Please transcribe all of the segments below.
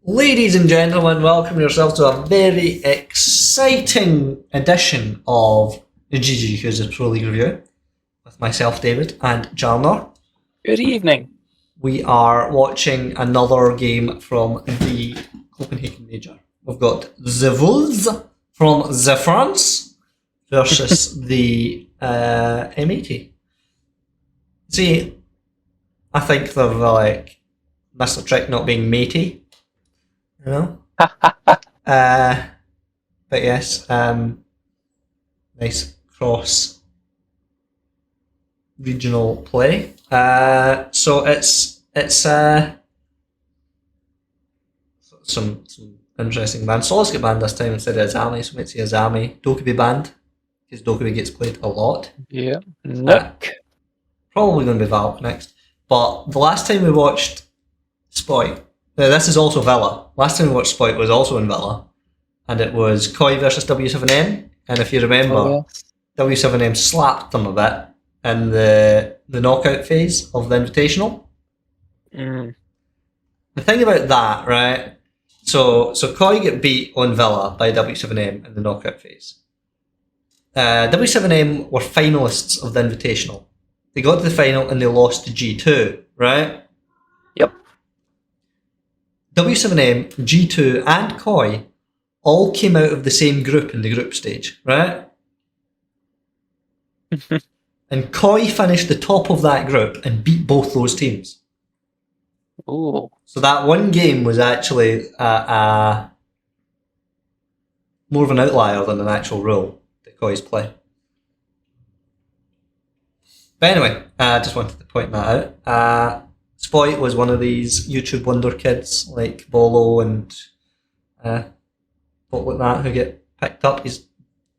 Ladies and gentlemen, welcome yourself to a very exciting edition of the GG Cruises Pro League Review with myself, David, and Jarnor. Good evening. We are watching another game from the Copenhagen Major. We've got the Wolves from the France versus the M80. See, I think they've missed a trick not being matey. You know? But yes, nice cross regional play. So it's some interesting band. So let's get banned this time instead of Azami, so let's see Azami. Dokubi banned, because Dokubi gets played a lot. Yeah. Nook. Probably going to be Valk next. But the last time we watched Spoit, now this is also Villa. Last time we watched Spoit was also in Villa, and it was Koi versus W7M. And if you remember, W7M slapped them a bit in the knockout phase of the Invitational. Mm. The thing about that, right? So Koi get beat on Villa by W7M in the knockout phase. W7M were finalists of the Invitational. They got to the final and they lost to G2, right? Yep. W7M, G2 and Koi all came out of the same group in the group stage, right? And Koi finished the top of that group and beat both those teams. Ooh. So that one game was actually more of an outlier than an actual rule that Koi's play. But anyway, I just wanted to point that out. Spoit was one of these YouTube wonder kids like Bolo and folk like that who get picked up. He's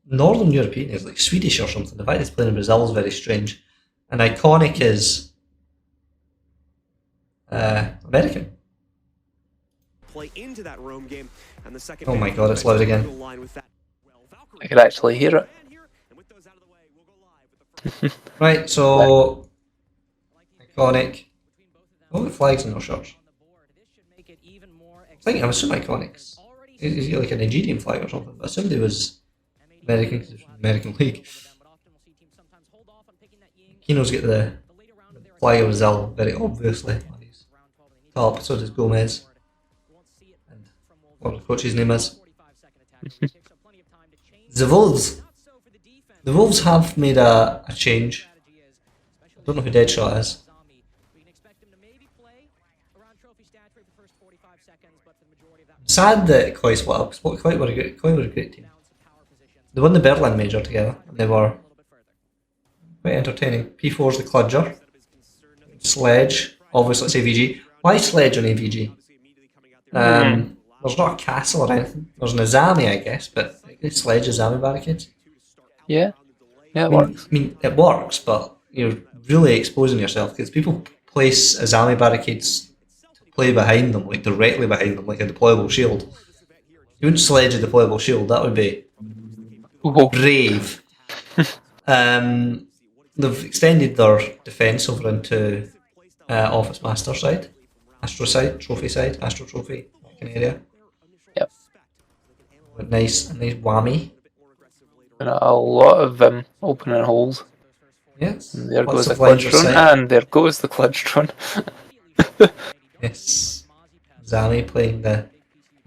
Northern European, he's like Swedish or something. The fact he's playing in Brazil is very strange. And Iconic is American. Play into that Rome game, and the second oh my god, it's loud again. I could actually hear it. Right, so Iconic. Oh, the flags in no shirts. I'm assuming Iconic's. He's got like a Nigerian flag or something. I assumed he was American because it's American League. Kino's got the flag of Brazil very obviously on his top, so does Gomez. And what the coach's name is. The Wolves. The Wolves have made a change. I don't know who Deadshot is. I'm sad that Koi split up. Koi were a great team. They won the Berlin Major together, and they were quite entertaining. P4's the Kludger. Sledge, obviously it's AVG. Why Sledge on AVG? There's not a castle or anything. There's an Azami, I guess, but Sledge Azami barricades. Yeah. Yeah, it works. I mean, it works, but you're really exposing yourself because people place Azami barricades to play behind them, like directly behind them, like a deployable shield. You wouldn't sledge a deployable shield, that would be brave. They've extended their defence over into Office Master side, Astro side, Trophy side, Astro Trophy, that kind of area. Yep. A nice whammy. And a lot of opening holes. Yes. And there Lots goes the of lines of Kludstron, sight. and there goes the Kludstron. Yes. Zami playing the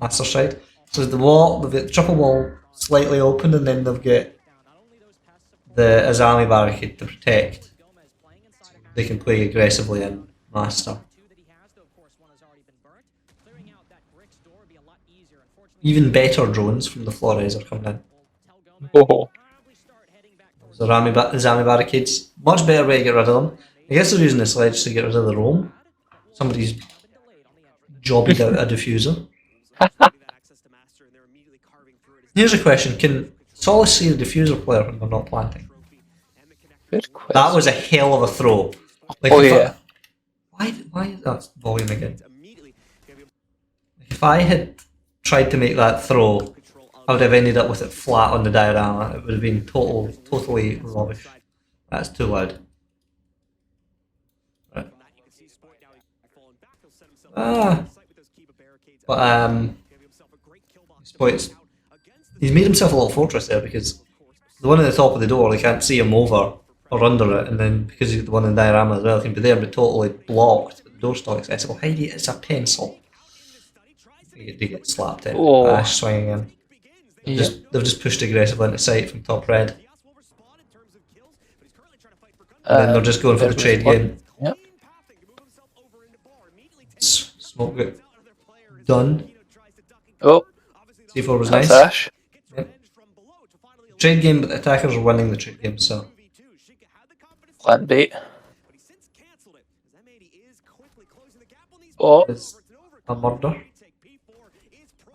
Master side. So the wall, they've got the triple wall slightly open, and then they've got the Azami barricade to protect. So they can play aggressively in Master. Even better drones from the Flores are coming in. Oh. The Zami barricades, much better way to get rid of them. I guess they're using the sledge to get rid of the roam. Somebody's jobbied out a diffuser. Here's a question: can Solace see the diffuser player when they're not planting? Good question. That was a hell of a throw. Like Oh yeah. Why that's volume again? If I had tried to make that throw, I would have ended up with it flat on the diorama. It would have been totally rubbish. That's too loud. Right. But Spoit's, he's made himself a little fortress there because the one at the top of the door, they can't see him over or under it, and then because he's the one in the diorama as well, he can be there but totally blocked. But the door's still accessible. Heidi, it's a pencil. They get slapped in. Oh. Ash swinging in. Yeah. They've just pushed aggressively into sight from top red. And then they're just going for the trade game. Yep. Smoke got done. Oh, C4 was that's nice. Ash. Yep. Trade game, but the attackers are winning the trade game, so. Plant bait. Oh, It's a murder.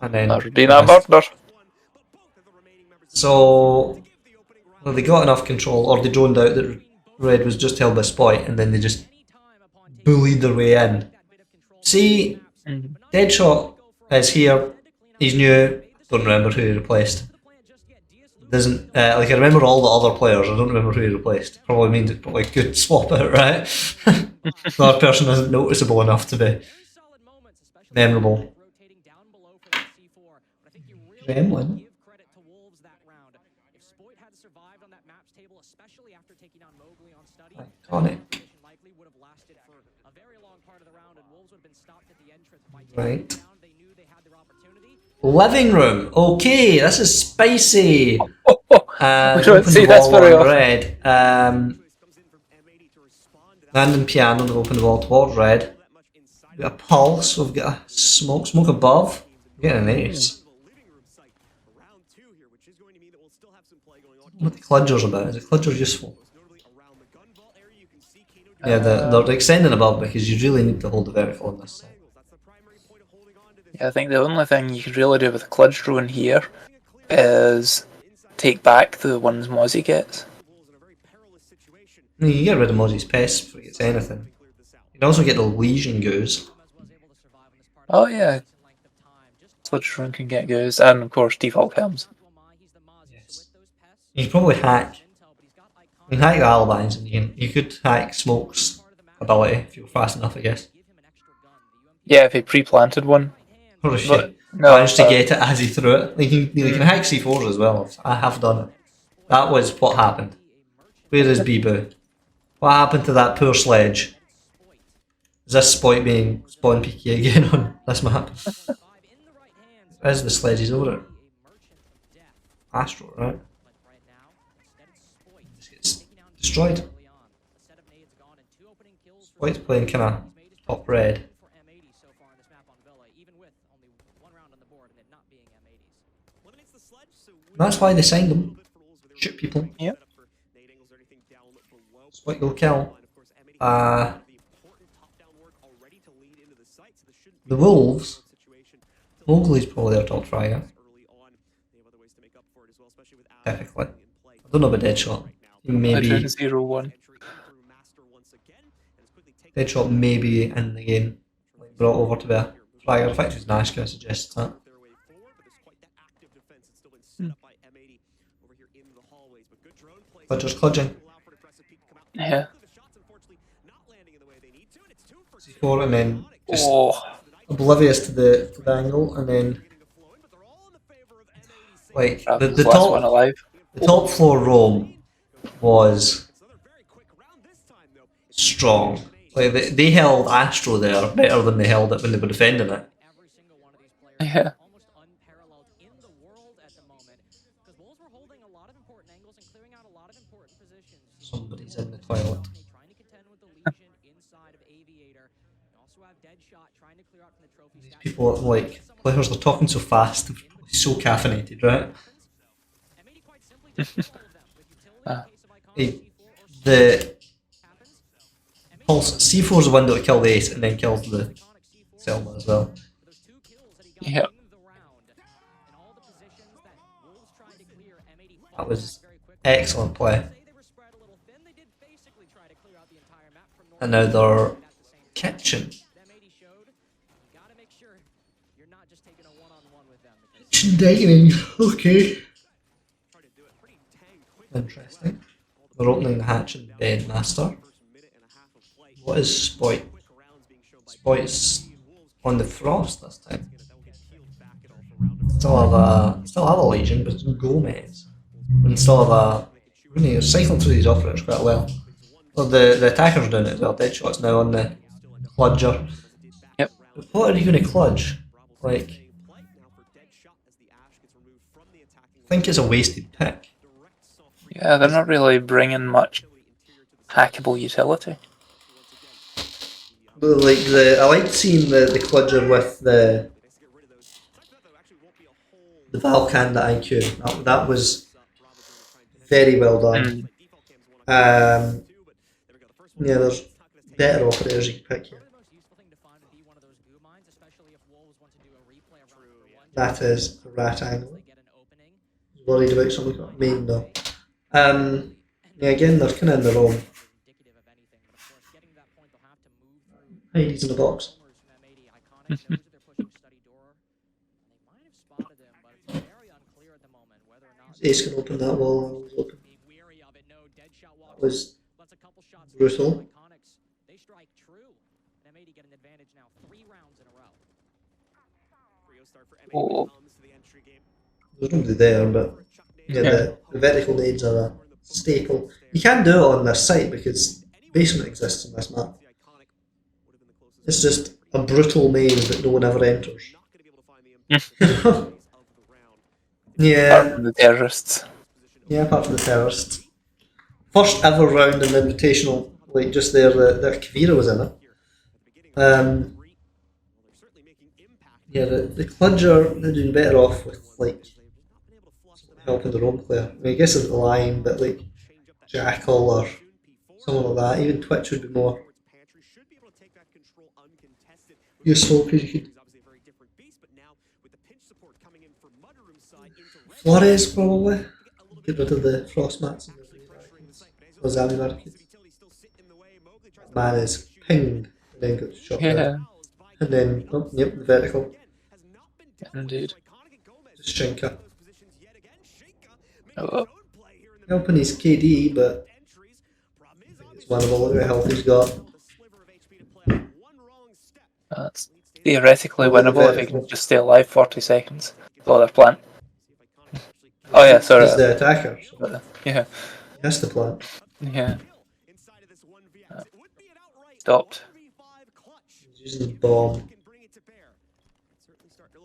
And then. there's been a murder. So. Well, they got enough control, or they droned out that red was just held by Spoit, and then they just bullied their way in. See, Deadshot is here. He's new. Don't remember who he replaced. Doesn't like I remember all the other players. I don't remember who he replaced. Probably means it's probably good swap out, right? The other person isn't noticeable enough to be memorable. Gremlin. Iconic. Right. Living room. Okay, this is spicy. We don't see Open the this wall very on often. red. Landing piano. They've opened the wall towards red. We've got a pulse. We've got a smoke. Smoke above. We're getting an ace. What the Cludger's about? Is the Cludger useful? Yeah, they're extending above because you really need to hold the vertical on this side. Yeah, I think the only thing you could really do with a Cludge drone here is take back the ones Mozzie gets. You can get rid of Mozzie's pests before he gets anything. You can also get the Legion goose. Oh yeah, Cludge drone can get goes, and of course default helms. Yes. You can probably hack. You can hack the alibis, and you could hack Smoke's ability if you were fast enough, I guess. Yeah, if he pre-planted one. Or if But you no, managed to get it as he threw it. You can hack C4s as well. I have done it. That was what happened. Where is Bibu? What happened to that poor sledge? Is this Spoit being spawn peaky again on this map? Where's the sledge? He's over it. Astro, right? Just gets destroyed. Spoit's playing kind of top red. That's why they signed him. Shoot people. Yep. Spoit will kill. The Wolves. Mowgli's probably their top fragger. Typically. I don't know about Deadshot. Maybe Legend 0-1. Deadshot may be in the game. Like brought over to be a fragger. In fact, it's Nashka suggests that. Cludger's cludging. Yeah. C4 and then just Oh, oblivious to the angle, and then like that the was the last one top alive. the top floor roam was strong. Like they held Astro there better than they held it when they were defending it. Yeah. Somebody's in the toilet. These people are like players. They're talking so fast. They're probably so caffeinated, right? Hey, the pulse C4 is the one that would kill the ace and then kills the Selma as well. Yeah. That was excellent play. And now they're kitchen. Kitchen dining. Okay. Interesting. They're opening the hatch in bed master. What is Spoit? Spoit's on the Frost this time. Still have a Legion, but it's Gomez. And still have a. Really, cycling through these operators quite well. Well, the attackers are doing it as well. Deadshot's now on the Cludger. Yep. But what are you going to Cludge? Like, I think it's a wasted pick. Yeah, they're not really bringing much hackable utility. But like I liked seeing the Cludger with the Valkan, the IQ. That was very well done. Yeah, there's better operators you can pick here. That is a rat angle. Worried about something got main though. Yeah, again, they're kind of in their own. Heidi's in the box. Ace can open that wall. Was open. That was brutal. Oh. There's nobody there, but yeah, the vertical nades are a staple. You can do it on this site because basement exists on this map. It's just a brutal maze that no one ever enters. Yeah. Apart from the terrorists. Yeah, apart from the terrorists. First ever round in the Invitational, like just there, the Kavira was in it. Yeah, the Cludger, they're doing better off with like helping their own player. I mean, I guess it's the line, but like Jackal or someone like that, even Twitch would be more useful because you could. Flores probably. Get rid of the frost mats and the Zami Markets. Man is pinged and then got shot down. And then, oh, yep, the vertical. Indeed. Just Shinka. Oh. Helping his KD, but it's winnable. Look at how health he's got. That's theoretically winnable if he can just stay alive 40 seconds. Oh, they're plant. Oh yeah, sorry. He's the attacker. So yeah. he has to plant. Yeah. Stopped. He's using the bomb.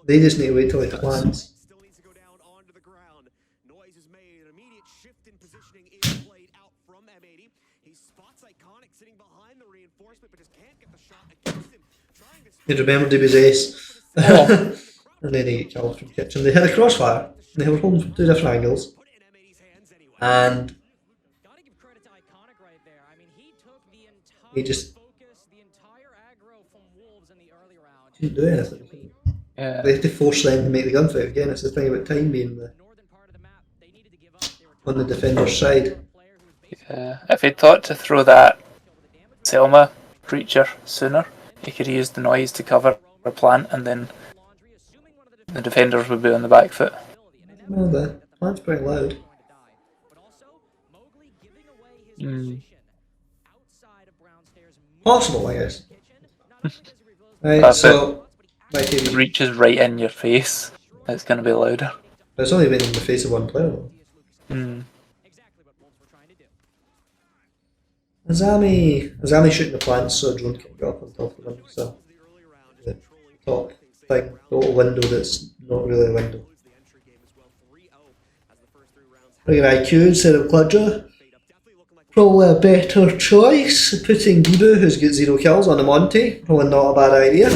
They just need to wait till he plants. He remembered he was ace. Oh. And then he got killed from kitchen. They had a crossfire. They were holding from two different angles. And he just didn't do anything. Yeah. They had to force them to make the gunfight again. It's the thing about time being on the defender's side. Yeah. If he'd thought to throw that Selma creature sooner, he could use the noise to cover a plant and then the defenders would be on the back foot. No, the plant's pretty loud. Possible, I guess. Right, That's so If it reaches right in your face, it's going to be louder. it's only been in the face of one player though. Azami shooting the plants so a drone can go up on top of them. So the top thing, the little window that's not really a window. Bringing IQ instead of Cludger. Probably a better choice. Putting Bibu, who's got 0 kills, on a Monty. Probably not a bad idea.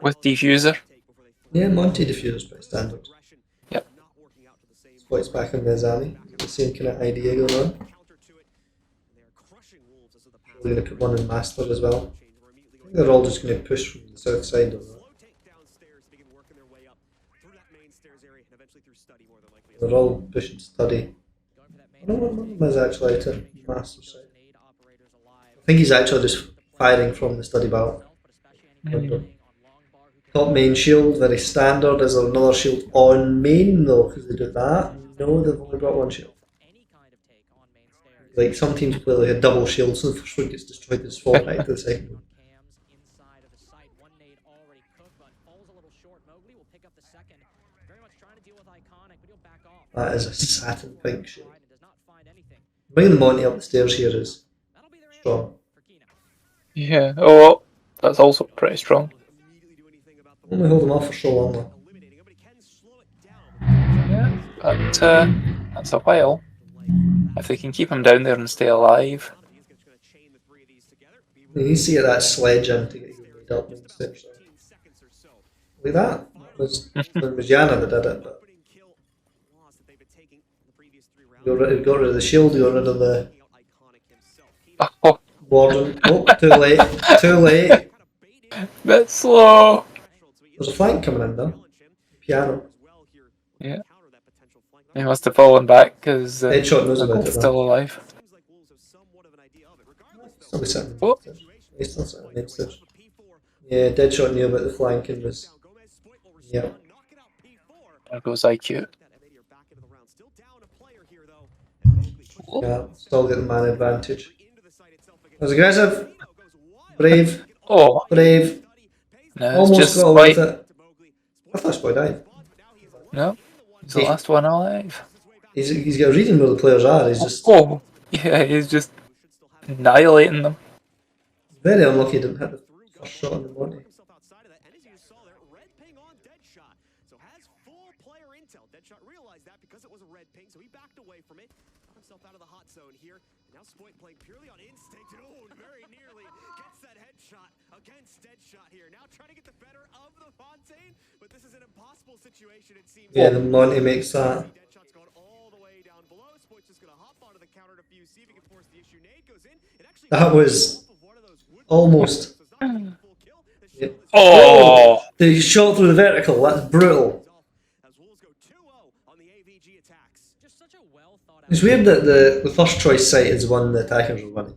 With diffuser. Yeah, Monty diffuser's pretty standard. Yep. Spoit's back on the Azami. The same kind of idea going on. We're going to put one in Master as well. I think they're all just going to push from the south side of that. They're all pushing Study. I don't know what one of them is actually out on Master side. I think he's actually just firing from the Study battle. Top main shield, very standard. Is there another shield on main though? Because they do that? No, they've only got one shield. Like some teams play like a double shield, so the first one gets destroyed and swap right to the second one. That is a satin pink shade. Bringing the Monty up the stairs here is strong. Yeah. Oh, that's also pretty strong. Only hold them off for so long though. Yeah, but that's a while. If they can keep him down there and stay alive. You need to get that sledge in to get you made up on the stairs. Like that. It was Yana that did it, but you got rid of the shield, you got rid of the Oh, warden. Oh, too late. Too late. bit slow. There's a flank coming in though. Piano. Yeah. He must have fallen back because Headshot knows about it still though. alive. Still be sitting Oh. on the stairs. He's still sitting on the stairs. Yeah, Deadshot knew about the flanking was. Yeah. There goes IQ. Yeah, still get the man advantage. Was aggressive. Brave. Oh, Brave. no, it's Almost just got away Spoit. with it. I thought Spoit died. No, he's the last one alive. He's got a reading where the players are. He's just Oh, yeah, he's just annihilating them. very unlucky he didn't hit the first shot on the Monty. Realized that because it was a red ping, so he backed away from it, got himself out of the hot zone here. Now Spoit playing purely on instinct, and oh, very nearly gets that headshot against Deadshot here. Now trying to get the better of the Fontaine, but this is an impossible situation, it seems. Yeah, the Monty makes that. Deadshot's going all the way down below. Spoit's just going to hop onto the counter to fuse, see if he can force the issue. Nade goes in. It actually That was almost. Yep. Oh, The shot through the vertical. That's brutal. It's weird that the first choice site is the one the attackers are winning.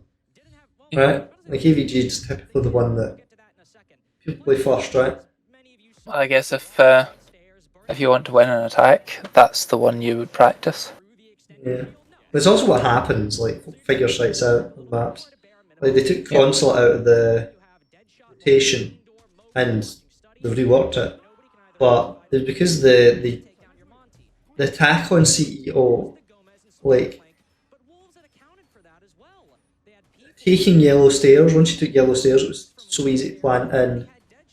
Right? Like AVG is typically the one that people play first, right? I guess if you want to win an attack, that's the one you would practice. Yeah. But it's also what happens, like, figure sites out on maps. Like, they took Consulate out of the rotation and they've reworked it. But it's because the attack on CEO, like, taking yellow stairs, once you took yellow stairs, it was so easy to plant in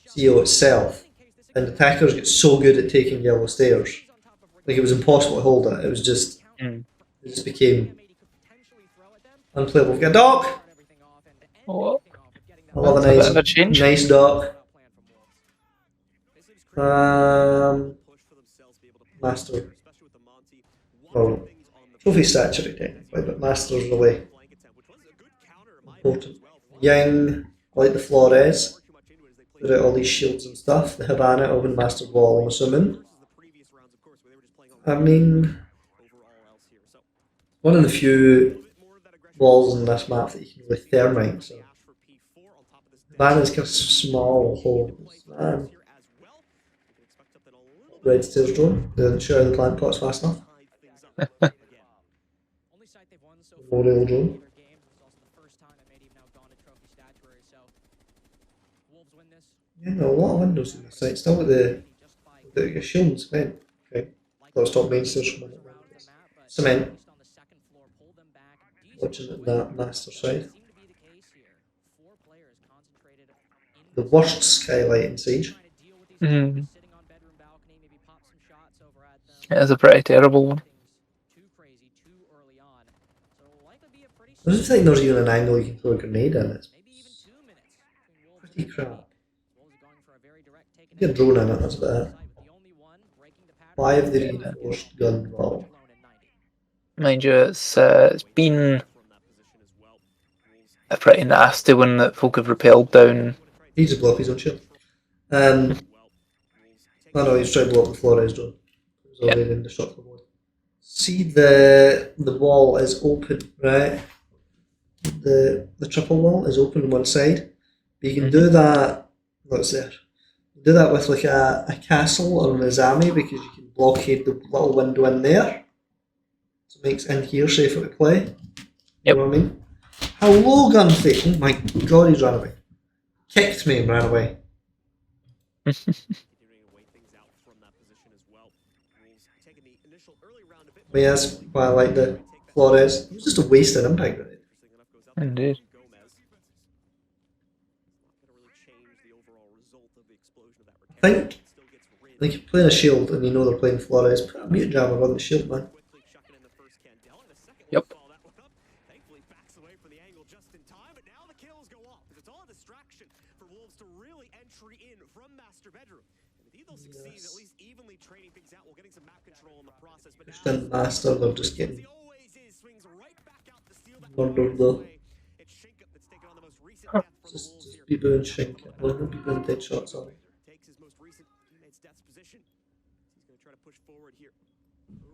CEO itself. And attackers get so good at taking yellow stairs. Like, it was impossible to hold it. It was just, it just became unplayable. We've got a dock! Oh, I love that's a a bit nice, of a change. nice dock. Master. Well, trophy statuary technically, but Master's really important. Yang, like the Flores, put out all these shields and stuff. The Havana over in Master's wall, I'm assuming. I mean, one of the few walls in this map that you can really thermite, so. Havana's kind of small holes. Man. Red stairs drone. Didn't show the plant pots fast enough. Memorial drone. Yeah, no, a lot of windows in the site. Still with the shield and cement. Okay. Let's talk main stairs for a minute. Cement. Watching it that master side. The worst skylight in Siege. It is a pretty terrible one. I don't think there's even an angle you can throw a grenade in. It's pretty crap. Get a drone in it, that's about it. 5 the reinforced gun valve. Mind you, it's been a pretty nasty one that folk have repelled down. He's a block his own shield. I know he's trying to block the Flores drone. He's already in the shot mode. See the wall is open, right? The triple wall is open on one side. But you can do that, what's there? Do that with like a castle or an Azami because you can blockade the little window in there. So it makes in here safer to play. You know what I mean? Hello, Gunfit. Oh my god, he's ran away. Kicked me and ran away. Continuing to weigh things out from that position as well. Wolves taking the initial early round a bit. But yeah, that's why I like the Flores. It was just a wasted impact grenade. Interesting enough, goes out there Indeed. from Gomez. Not gonna really change the overall result of the explosion of that Think- Still gets rid Like, you're playing a shield and you know they're playing Flores. Put a mute jammer on the shield, man. quickly chucking in the first Candela and a second Yep. one, follow that one up. Thankfully backs away from the angle just in time, but now the kills go off. It's all a distraction for Wolves to really entry in from Master Bedroom. And indeed they'll succeed at least evenly trading things out while getting some map control in the process. But Just in Master, they're just as getting he always is, swings right back out to steal that murdered though. It's Shinkup that's taken on the most recent death from the Just Wolves here. be doing shink. Well, don't be doing dead shots, sorry. Takes his most recent teammate's death's position. He's going to try to push forward here.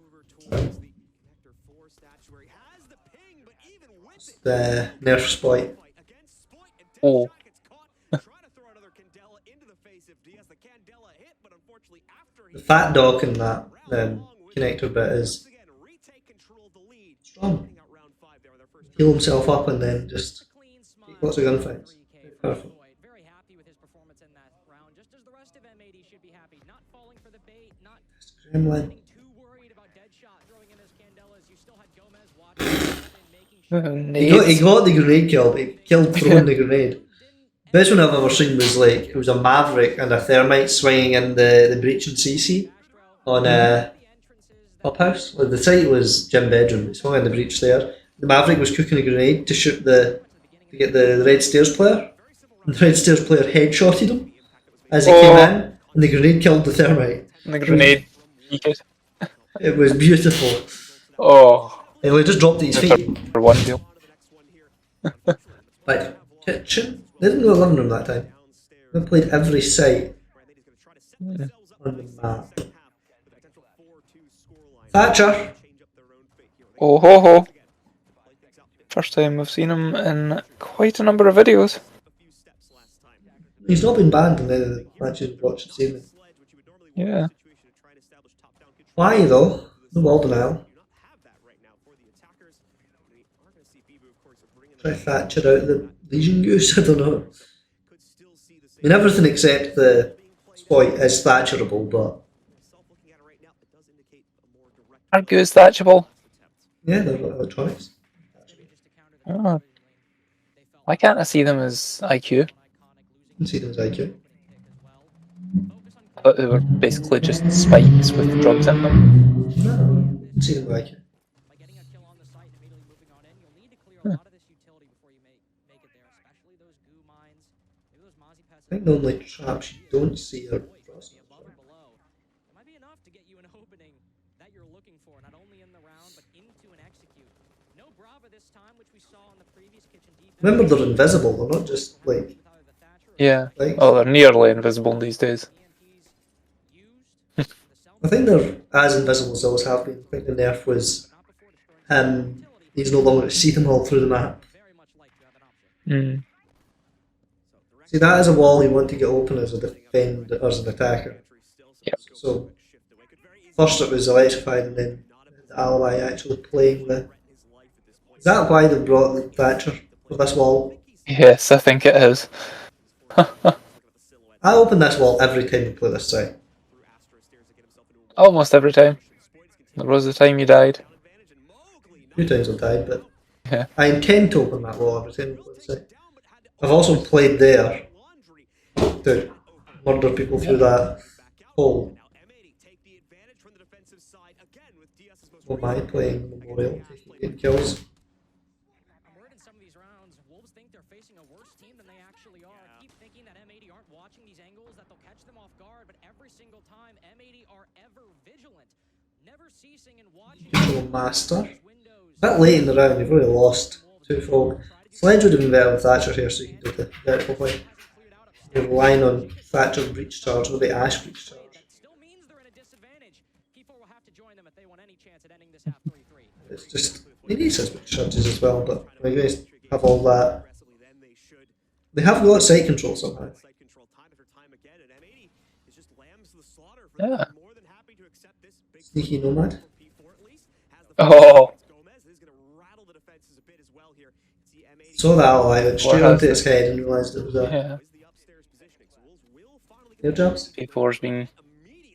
Over towards the connector 4 statuary. Has the ping, but even with it. The nerf Spoit. Against Spoit, and Oh. Deadshot gets caught. Trying to throw another Candela into the face of Diaz. The Candela hit, but unfortunately after he The fat dog in that connector bit is once again retake control of the lead. strong. Hitting out round 5 there with their first Heal himself up and then just take lots of gunfights. Perfect. Very happy with his performance in that round, just as the rest of M80 should be happy. Not falling for the bait, not Gremlin. getting too worried about Deadshot throwing in his Candelas. You still had Gomez watching and making sure He got the grenade kill, but he killed throwing the grenade. Best one I've ever seen was like, it was a Maverick and a Thermite swinging in the breach in CC on Clubhouse. Well, the site was Jim Bedroom, he swung in the breach there. The Maverick was cooking a grenade to shoot to get the Red Stairs player. And the Red Stairs player headshotted him as he came in, and the grenade killed the Thermite. The grenade. It was beautiful. Oh, And he just dropped at his feet. for one deal. Like, kitchen? They didn't go to living room that time. They played every site on the map. Thatcher! Oh ho ho. First time we've seen him in quite a number of videos. He's not been banned in any of the matches we've watched this evening. Yeah. Why though? No wall denial. Try Thatcher out the Legion Goose, I don't know. I mean, everything except the Spoit is Thatcherable, but Are goose thatchable? yeah, they're electronics. Oh. Why can't I see them as IQ? You can see them as IQ. I thought they were basically just spikes with drugs in them. No, you can see them as IQ. by getting a kill on the site and immediately moving on in, you'll need to clear a lot of this utility before you make it there, especially those goo mines, maybe those Mozzie pets. I think the only traps you don't see are frost. Above and below. It might be enough to get you an opening that you're looking for, not only in the round, but into an execute. No Brava this time, which we saw in the previous kitchen defense. Remember, they're invisible, they're not just like. With either the Thatcher or Yeah. Like, Oh, they're nearly invisible these days. EMPs used. I think they're as invisible as they always have been. I think the nerf was he's no longer to see them all through the map. Very much like to have an option. Mm. See, that is a wall you want to get open as a defender or as an attacker. Yep. So first it was electrified and then the ally actually playing the. Is that why they brought the Thatcher for this wall? Yes, I think it is. I open this wall every time we play this site. Almost every time. There was the time you died. A few times I've died, but Yeah. I intend to open that wall every time we play the site. I've also played there to murder people through that hole. Or my playing Memorial, taking kills. I'm worried in some of these rounds, Wolves think they're facing a worse team than they actually are. I keep thinking that M80 aren't watching these angles, that they'll catch them off guard, but every single time, M80 are ever vigilant, never ceasing and watching Little Master. windows. A bit late in the round, you've really lost two folk. Sledge would have been better with Thatcher here so you can do the vertical play. You're relying on Thatcher breach charge, or the Ash breach charge. That still means they're in a disadvantage. P4 will have to join them if they want any chance at ending this half 3-3. It's just, he needs his breach charges as well, but when you guys have all that. They have got site control somehow. Yeah. Sneaky Nomad. Oh. Saw that ally, went straight has onto it. its head and realised it was a Yeah. air jabs. P4's been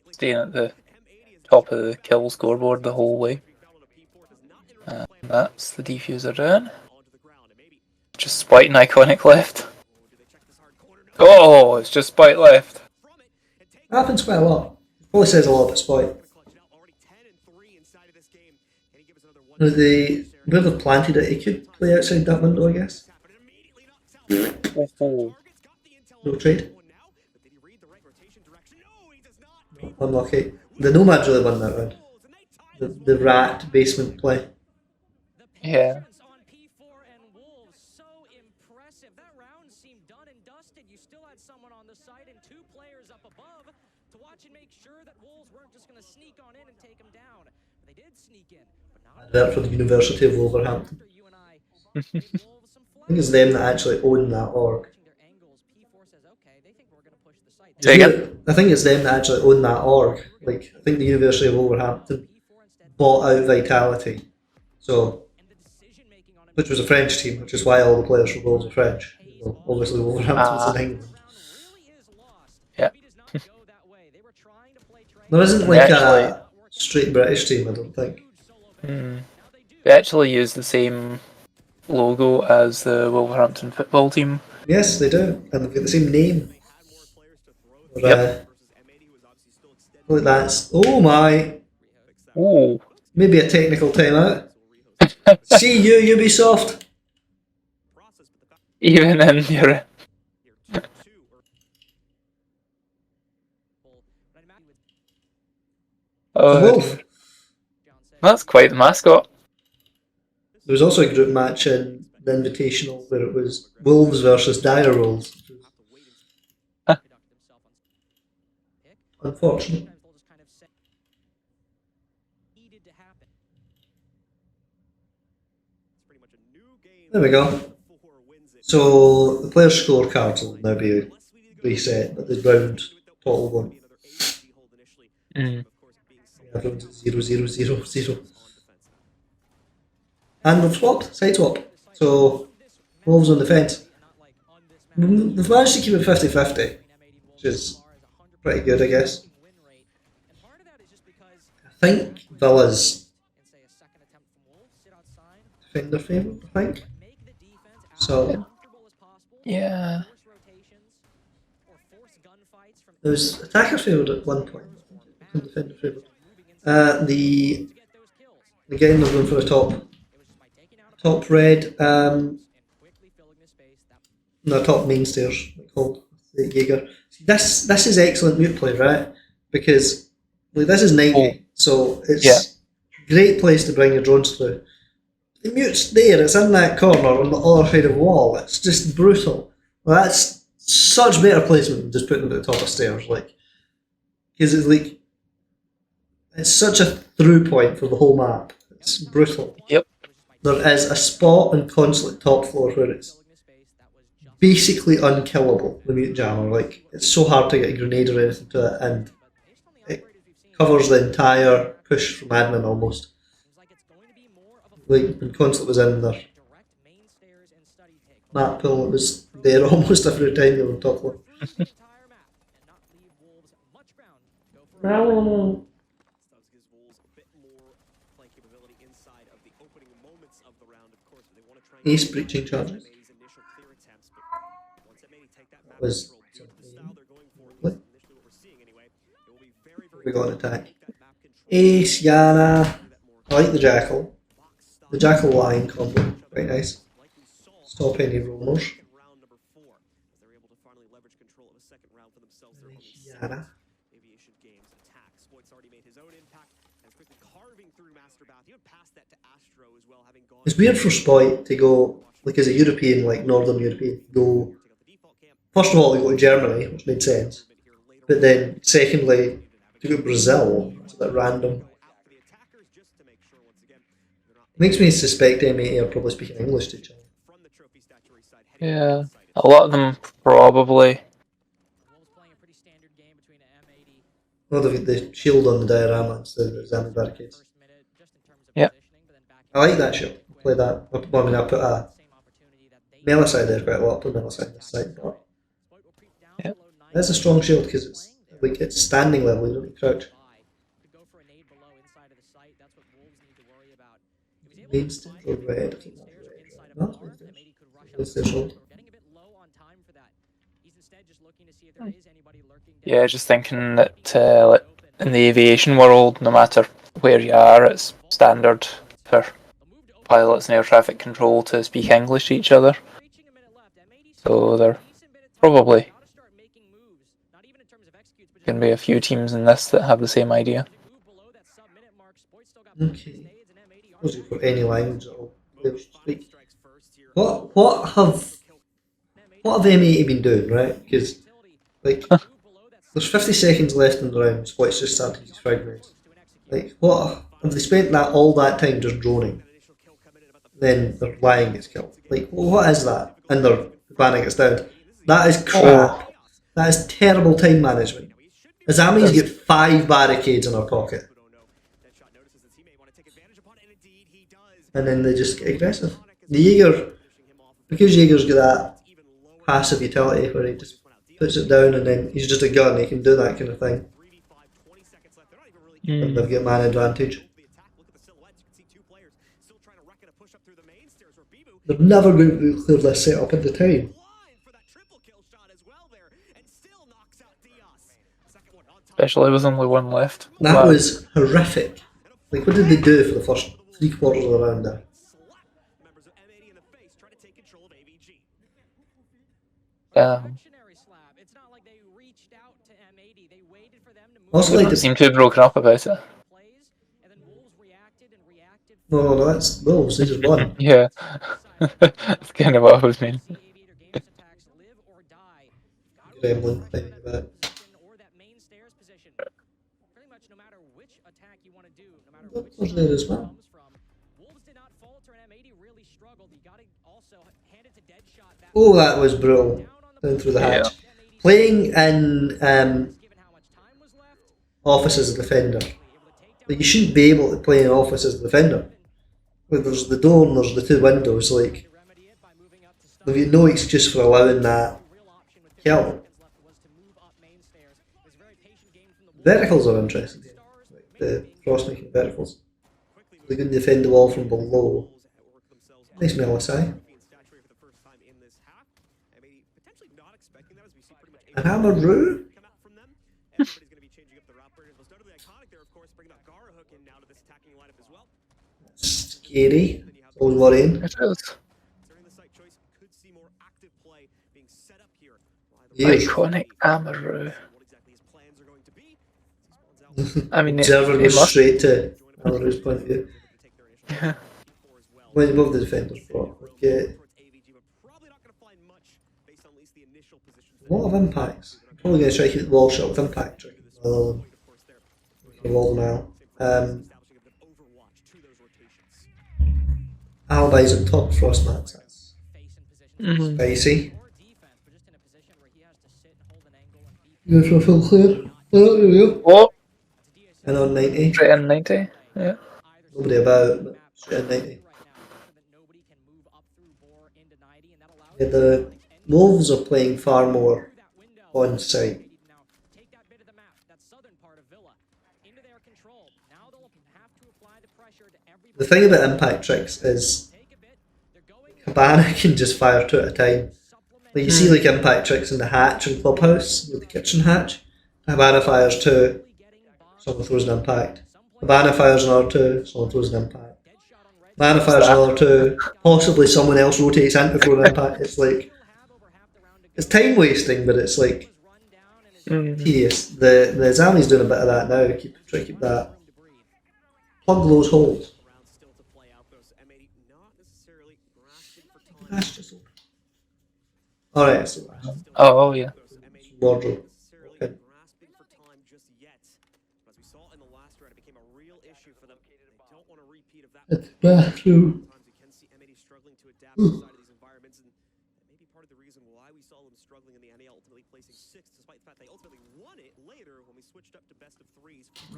staying at the top of the kill scoreboard the whole way. And that's the defuser down. Just Spoit and Iconic left. Oh, it's just Spoit left. That happens quite a lot. Probably says a lot about Spoit. Where they've planted it, he could play outside that window, I guess. Oh. No trade. Unlucky. The Nomad really won that round. The rat basement play. Yeah. On P4 and Wolves, so impressive. That round seemed done and dusted. You still had someone on the site and 2 players up above to watch and make sure that Wolves weren't just going to sneak on in and take them down. They did sneak in, but not Advert for the University of Wolverhampton. after you and I. I think it's them that actually own that org. Their angles, P4 says, okay, they think we're going to push the site. Say again? I think it's them that actually own that org. Like, I think the University of Wolverhampton bought out Vitality. So, which was a French team, which is why all the players from Wolves are French. Well, obviously Wolverhampton's in England. Yeah. There isn't like Actually- a straight British team, I don't think. They actually use the same logo as the Wolverhampton football team. Yes, they do. And they've got the same name. But, Yep. like that's... Oh my! Oh. Maybe a technical timeout. See you, Ubisoft! Even in your... The Oh, Wolf. that's quite the mascot. There was also a group match in the Invitational where it was Wolves versus Dire Wolves. Unfortunate. There we go. So the player scorecards will now be reset, but the round total won't. Everyone's 0-0-0-0. And they've swapped, side swap. So Wolves on defence. They've managed to keep it 50-50, which is pretty good, I guess. I think Villa's defender favourite, I think. So Yeah. it was attacker favourite at one point. Defender favourite. The game they're going for a top red. No, top mainstairs, called the Jaeger. This is excellent mute play, right? Because like this is 90, so it's a great place to bring your drones through. The mute's there, it's in that corner on the other side of the wall. It's just brutal. Well, that's such better placement than just putting it at the top of stairs, like, because it's like it's such a through point for the whole map. It's brutal. Yep. There is a spot on Consulate top floor where it's basically unkillable, the mute jammer. Like, it's so hard to get a grenade or anything to it, and it covers the entire push from admin almost. Like, when Consulate was in there, map pool, it was there almost every time they were on top floor. Ace breaching charges. Was we got an attack. Ace, Yana. I like the Jackal. The Jackal line combo, very nice. Stop any roamers. Yana. It's weird for Spoit to go, like as a European, like Northern European, go. First of all, they go to Germany, which made sense. But then, secondly, to go to Brazil, it's a bit random. Makes me suspect M80 are probably speaking English to each other. Yeah. A lot of them probably. Well, they've got the shield on the diorama instead of the examine barricades. Yep. I like that shield. I'll play that. I mean, I put a Meliside there quite a lot, put Meliside on this side, but Yeah. that's a strong shield because it's like it's standing level, you don't need to crouch. Mainstay or red? I think that's red. No, it's mainstay shield. Yeah, just thinking that like, in the aviation world, no matter where you are, it's standard for pilots and air traffic control to speak English to each other. So there probably going to be a few teams in this that have the same idea. Okay. Wasn't for any language at all. Players speak. What have M80 been doing, right? Because like there's 50 seconds left in the round, Spoit's just started his fragments. Like what have they spent all that time just droning? Then their lion gets killed. Like what is that? And their banner gets down. That is crap. That is terrible time management. Azami's got 5 barricades in her pocket. And then they just get aggressive. The Jaeger, because Jaeger's got that passive utility where he just puts it down and then he's just a gun, he can do that kind of thing. And they've got man advantage. They're never going to clear this setup in the time. Especially with only one left. That was horrific. Like, what did they do for the first 3/4 of the round there? Also, like, They seem to have broken up about it. no, that's Wolves. They just won. Yeah, that's kind of what I was meaning. Gremlin playing about. Was there as well? Oh, that was brutal. Down through the hatch. Yeah. Playing in office as a defender. Like, you shouldn't be able to play in office as a defender. Like, there's the door and there's the 2 windows. Like, there'll be no excuse for allowing that kill. Verticals are interesting. Like the cross-making verticals. They can defend the wall from below. Nice Melisai. And Amaru? Scary. Always worrying. It is. Yes. Iconic Amaru. I mean, Observer it goes must. straight to Amaru's point of view. Went above the defender's block. Get a lot of impacts. I'm probably going to try to keep the wall shot with impact rather than the wall now. Alibi's on top of Frost Mats. That's spicy. Go for a full clear. Oh, there we go. Oh, And on 90. straight in 90. Yeah. Nobody about, but straight on 90. Yeah, the Wolves are playing far more on site. The thing about impact tricks is Cabana can just fire 2 at a time. Like you see like impact tricks in the hatch and clubhouse, with the kitchen hatch. Cabana fires 2, someone throws an impact. Cabana fires another 2, someone throws an impact. Cabana fires another 2, possibly someone else rotates in to throw an impact. It's like, it's time wasting, but it's like tedious. The Zami's doing a bit of that now, try to keep that. Plug those holes. That's just open. Alright, so Oh, yeah. wardrobe. Okay. It's bathroom.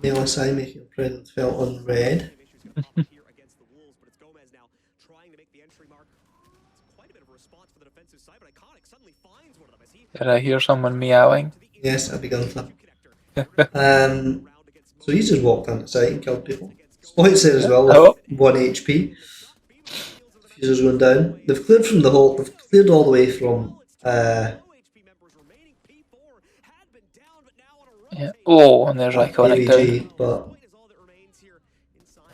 LSI making a presence felt on red. quite a bit of a response for the defensive side, but Iconic suddenly finds one of them as he Did I hear someone meowing? Yes, I'd be Gunther. So he's just walked on the site and killed people. Spoit's there as well with Oh. 1 HP. Fuser's going down. They've cleared from the whole. They've cleared all the way from. Yeah. Oh, and there's Iconic down. AVG, but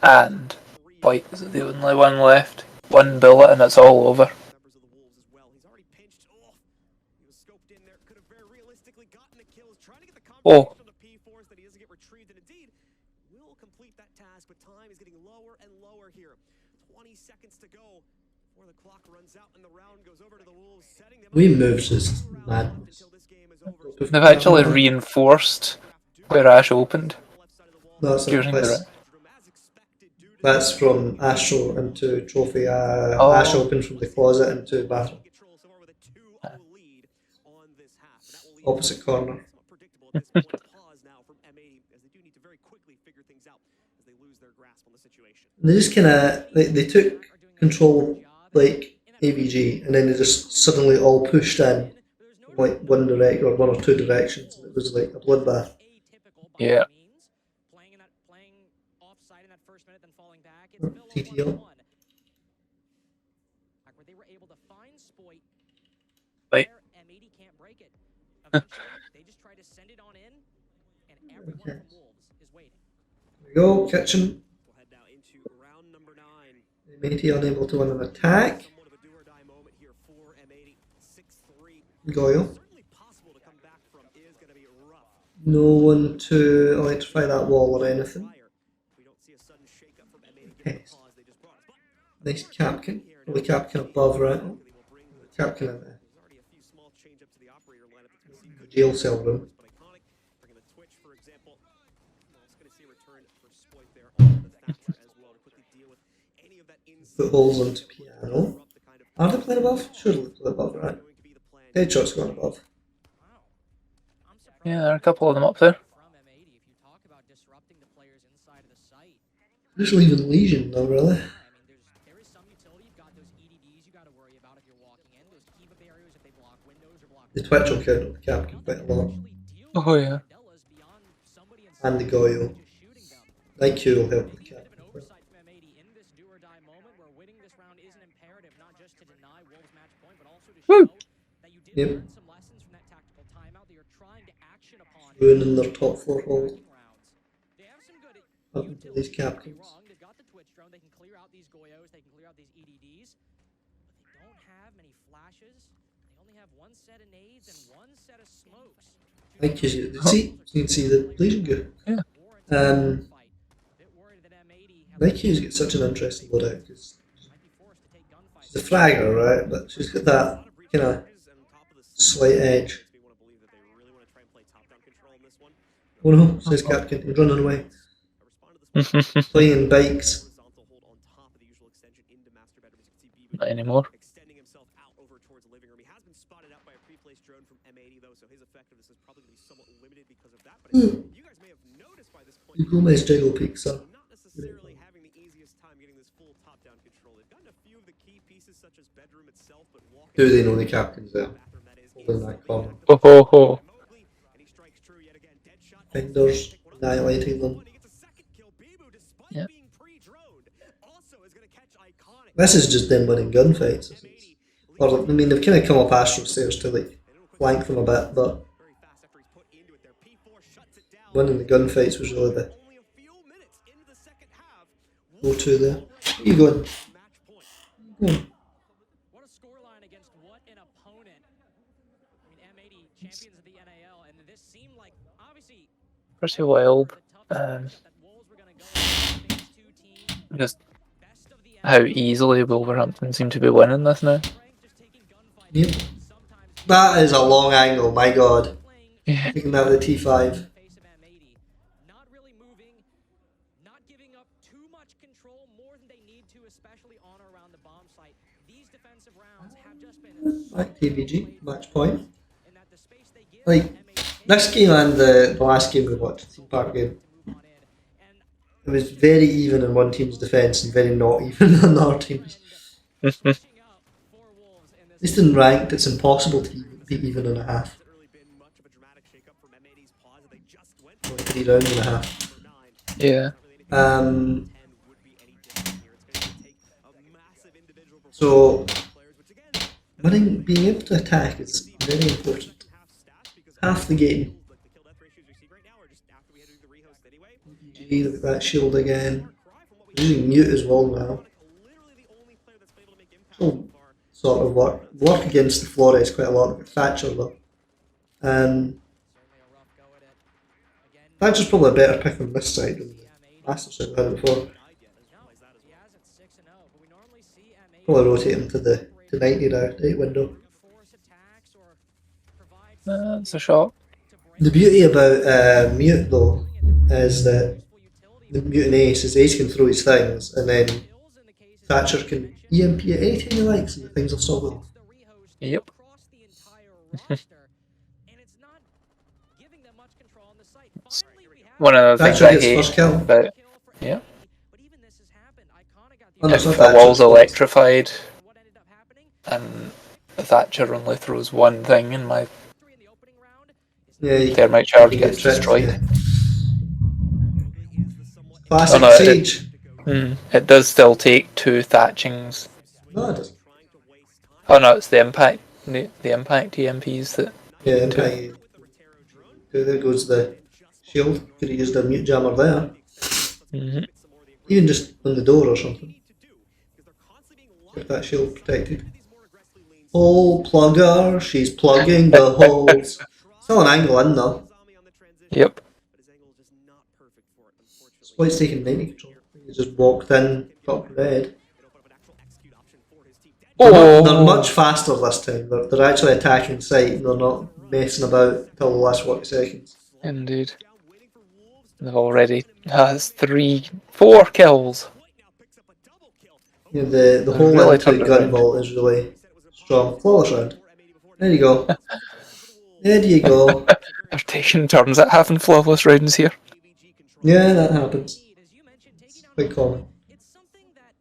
And Spoit is the only one left. One bullet and it's all over. Oh. Will complete that task, but time is getting lower and lower here. 20 seconds to go before the clock runs out and the round goes over to the Wolves, setting them we moves is mad. They've actually reinforced where Ash opened. That's During the that's, round. that's from Astro into Trophy. Ash opened from the closet into battle. Opposite corner. They just kind of they took control like AVG, and then they just suddenly all pushed in from like one direct or one or two directions. It was like a bloodbath. Yeah. TTO. Right. They just try to send it on in, and everyone Okay. from Wolves is waiting. There we go, kitchen. We'll head now into round number 9. Matey unable to win an attack. Somewhat of a do or die moment here for M80. 6-3. Goyle. Certainly possible to come back from is going to be rough. No one to electrify that wall or anything. We don't see a sudden shake-up from M80 Okay. given the pause they just brought us. Nice Capkin. Probably Capkin above, right? Capkin in there. There's already a few small change-ups to the operator lineup that's going to see The jail cell room. but Iconic bringing the Twitch, for example. Also going to see a return for Spoit there on the Thatcher as well to quickly deal with any of that Put holes onto piano. Are they playing above? Surely they play above, right? Deadshot's gone above. Yeah, there are a couple of them up there. From M80, if you talk about disrupting the players inside of the site, Just leaving Legion though, really. there is some utility. You've got those EDDs you got to worry about if you're walking in. Those Kiva barriers if they block windows or block. The Twitch will count on the Capkin quite a lot. Oh yeah. And the Goyle. IQ will help with the Capkin. Oversight from M80 in this do or die moment where winning this round isn't imperative, not just to deny Wolves match point, but also to show that you did Yep. learn some lessons from that tactical timeout that you're trying to action upon. Ruining their top 4 holes. They have some good Up into these Capkins. They've got the Twitch drone. They can clear out these Goyos. They can clear out these EDDs. But they don't have many flashes. They only have one set of nades and one set of smokes. IQ's see, you can see the Legion go. Yeah. IQ's got such an interesting loadout because she's a fragger, right? But she's got that kind of slight edge. Oh no, says Capkin, he's running away. Playing bikes. Not anymore. Extending himself out over towards the living room. He has been spotted out by a pre-placed drone from M80 though, so his effectiveness is probably going to be somewhat limited because of that. But you guys may have noticed by this point, You go nice jiggle peak, so. not necessarily having the easiest time getting this full top-down control. They've gotten a few of the key pieces such as bedroom itself, but walking Do they know the Capkin's there? bathroom that is Holding that corner. Ho ho ho. remotely, and he strikes true yet again. Deadshot. Fingers annihilating them. He gets a second kill. Bibu, despite Yeah. being pre-droned, also is going to catch Iconic. This is just them winning gunfights. Or, I mean, they've kind of come up Astro stairs to like flank them a bit, but Very fast after he's put into it there. P4 shuts it down. winning the gunfights was really the Only a few minutes into the second half. go-to there. Where you going? Match point. What a scoreline against what an opponent. I mean, M80 champions of the NAL, and this seemed like obviously Pretty wild. the toughest that Wolves were going to go against phase 2 team. Just Best of the how easily Wolverhampton seem to be winning this now. just taking gunfights. Yep. Sometimes That is a long angle, my god. playing Yeah. Taking that with the T5. in the face of M80, not really moving, not giving up too much control, more than they need to, especially on or around the bomb site. These defensive rounds have just been so Back TVG, match point. in that the space they give Like, M80 this game and the last game we watched, the Theme Park game, to move on in. And it was very even in one team's defence and very not even in our team's. pushing up for Wolves least in ranked, it's impossible to be even and a half. Hasn't really been much of a dramatic shakeup from M80's pause. They just went Or 3 rounds and a half. for 9. Yeah. Not really anything 10 would be any different here. It's going to take a massive individual So, performance from players, which again, winning, being able to attack is very important. half stats because Half the game. like the kill death ratios you see right now are just after we had to do the rehost anyway. Gee, look at that shield again. Cry from what we He's using mute as well now. literally the only player that's been able to make impact Oh. so far. Sort of work against the Flores quite a lot. With Thatcher though. Certainly a rough go at it. Again, Thatcher's probably a better pick on this side than the Master side we had before. no, he has it 6-0, but we normally see M80 Probably rotate him to 90 now, 8 window. force attacks or provide It's a shot. The beauty about mute though is that the mute and Ace is Ace can throw his things and then Thatcher can EMP at anything he likes and the things will stop him. Yep. across the entire roster, and it's not giving them much control on the site. Finally, we have One of the things Thatcher I gets hate first kill. about kill for Yeah. M80, but even this has happened. Iconic got Oh, the no, if it's a not wall's Thatcher. electrified what ended up happening. and Thatcher only throws one thing and my Three in the opening round is Yeah, you thermite charge you gets get tricked, destroyed. yeah. is the somewhat Classic Oh, no, it Sage. It does still take 2 thatchings. No, it doesn't. trying to waste time Oh no, it's the impact EMPs that. Yeah, impact. with the Rotero drone. Okay, there goes the shield. Could have used a mute jammer there. Mhm. Some more of the Even just on the door or something. need to do because they're constantly being Get locked. that shield protected. These more aggressively lean Hole plugger, she's plugging the holes. Still an angle in though. Zombie on the transition, Yep. but his angle is just not perfect for it, unfortunately. Spoit's taking 90 control. He just walked in, top red. It opened up an actual execute option for his team. They're much faster this time. They're actually attacking site and they're not messing about until the last 40 seconds. Indeed. They've already has 4 kills. Yeah, the whole Really into turned it gun around. vault is really strong. Flawless round. There you go. There you go. They're taking turns at having flawless rounds here. Yeah, that happens. as you mentioned, taking out Quite common. it's something that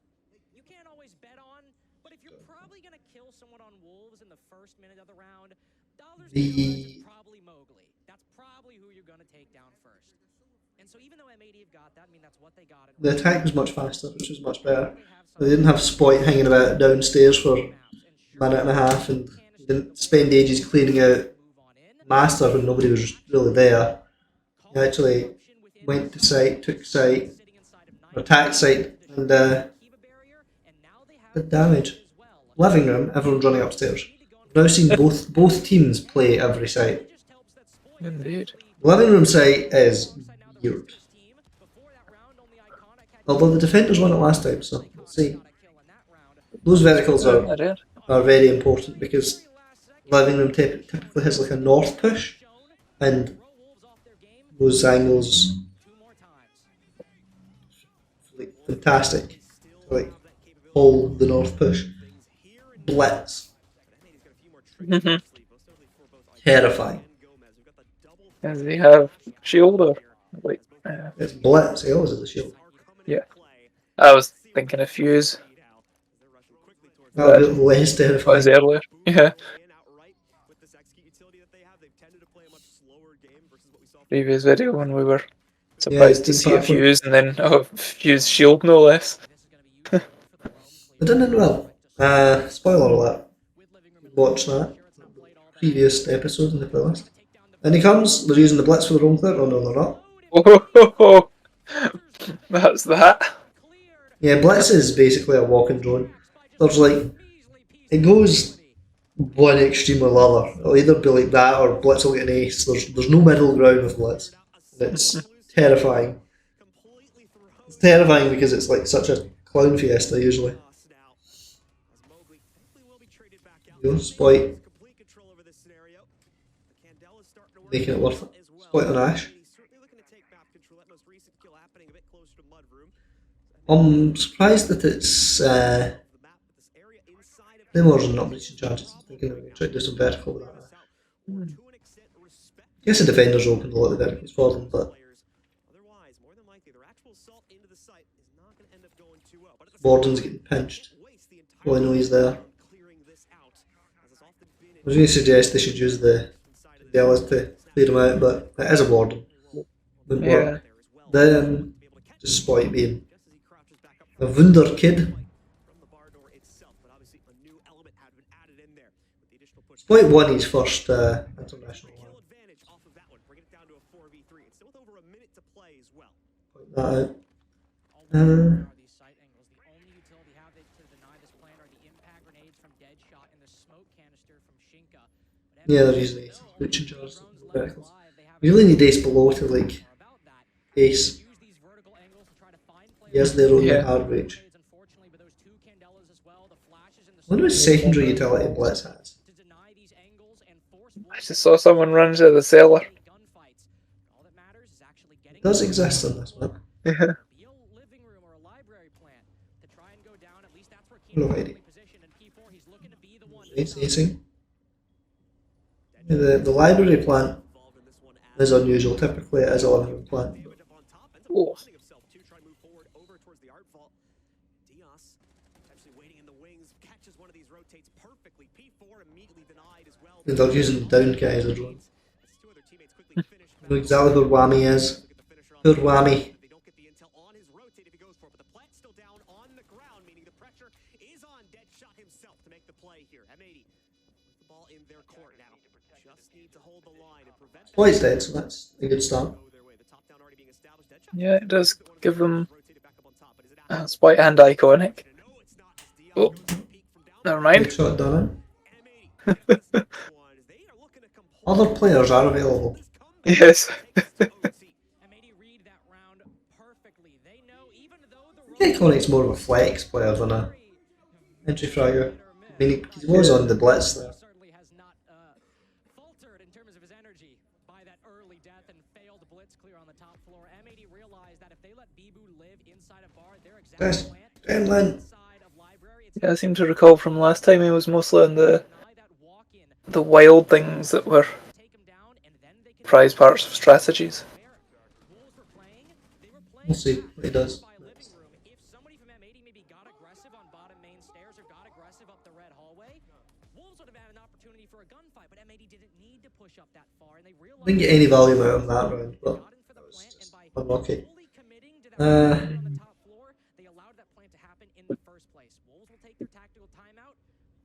you can't always bet on, but if you're probably going to kill someone on Wolves in the first minute of the round, dollars to donuts is probably Mowgli. That's probably who you're going to take down first. And so even though M80 have got that, I mean, that's what they got. The attack was much faster, which was much better. They didn't have Spoit hanging about downstairs for a minute and a half and didn't spend ages cleaning out Master when nobody was really there. He actually went to site, took site, attacked site, and did damage. Living room, everyone's running upstairs. I've now seen both teams play every site. Indeed. Living room site is weird. Although the defenders won it last time, so we'll see. Those verticals I did. are very important because living room typically has like a north push, and those angles like fantastic. Like hold the north push, blitz, terrifying. As they have shield or like It's blitz. He always has a shield. yeah. I was thinking of fuse. That would be less That terrifying. was earlier. Yeah. Previous video when we were surprised to Team see a Platform. fuse and then fuse shield no less. They didn't end well. Spoiler alert. Watch that. Previous episode in the playlist. And he comes, they're using the blitz for the wrong clear. Oh no, they're not. Oh, that's that. Yeah, blitz is basically a walking drone. There's like, it goes one extreme or the other. It'll either be like that or blitz will get an ace. There's no middle ground with blitz. And it's terrifying. It's terrifying because it's like such a clown fiesta usually. You know, Spoit making it worth it. Spoit on Ash. I'm surprised that it's Claymores and not breaching charges. I'm thinking I'm going to try to do some vertical with that. I guess the defenders opened a lot of the verticals for them, but Warden's getting pinched. Well, I know he's there. was going to suggest they should use the Dallas to clear him out, but it is a warden. Wouldn't Yeah. work. Then just Spoit being a Wunder kid. Spoit won his first international one. Point that out. These sight angles. The only utility have to deny this plan are the impact grenades from Deadshot and the smoke canister from Shinka. Yeah, they're using ace glitching jars. We really need ace below to like ace. Yes, they're on Yeah. the hard reach. I wonder what secondary utility Blitz has. I just saw someone run to the cellar. It does exist on this map. Yeah. No idea. Ace acing. The library plant is unusual. Typically, it is a library plant. Oh. And they're using down guy as a drone. I know exactly where Whammy is. Poor Whammy. Spoit's dead, so that's a good start. Yeah, it does give them Spoit and Iconic. Oh, never Good mind. shot done. Other players are available. Yes. Iconic's more of a flex player than a entry fragger. I mean, he was on the blitz there. Certainly has not faltered in terms of his energy by that early death and failed blitz clear on the top floor. M80 realized that if they let Bibu live inside of bar, their exact Yes, plant Gremlin. inside of library, it's Yeah, I seem to recall from last time he was mostly on the wild things that were take him down and then they can prize parts of strategies. Wolves were playing, they were playing We'll see what he does. by living room. If somebody from M80 maybe got aggressive on bottom main stairs or got aggressive up the red hallway, Wolves would have had an opportunity for a gunfight, but M80 didn't need to push up that far, and they realized Didn't get any volume out of that round, but that was just unlucky. fully committing to that on the top floor, they allowed that plan to happen in the first place. Wolves will take their tactical timeout,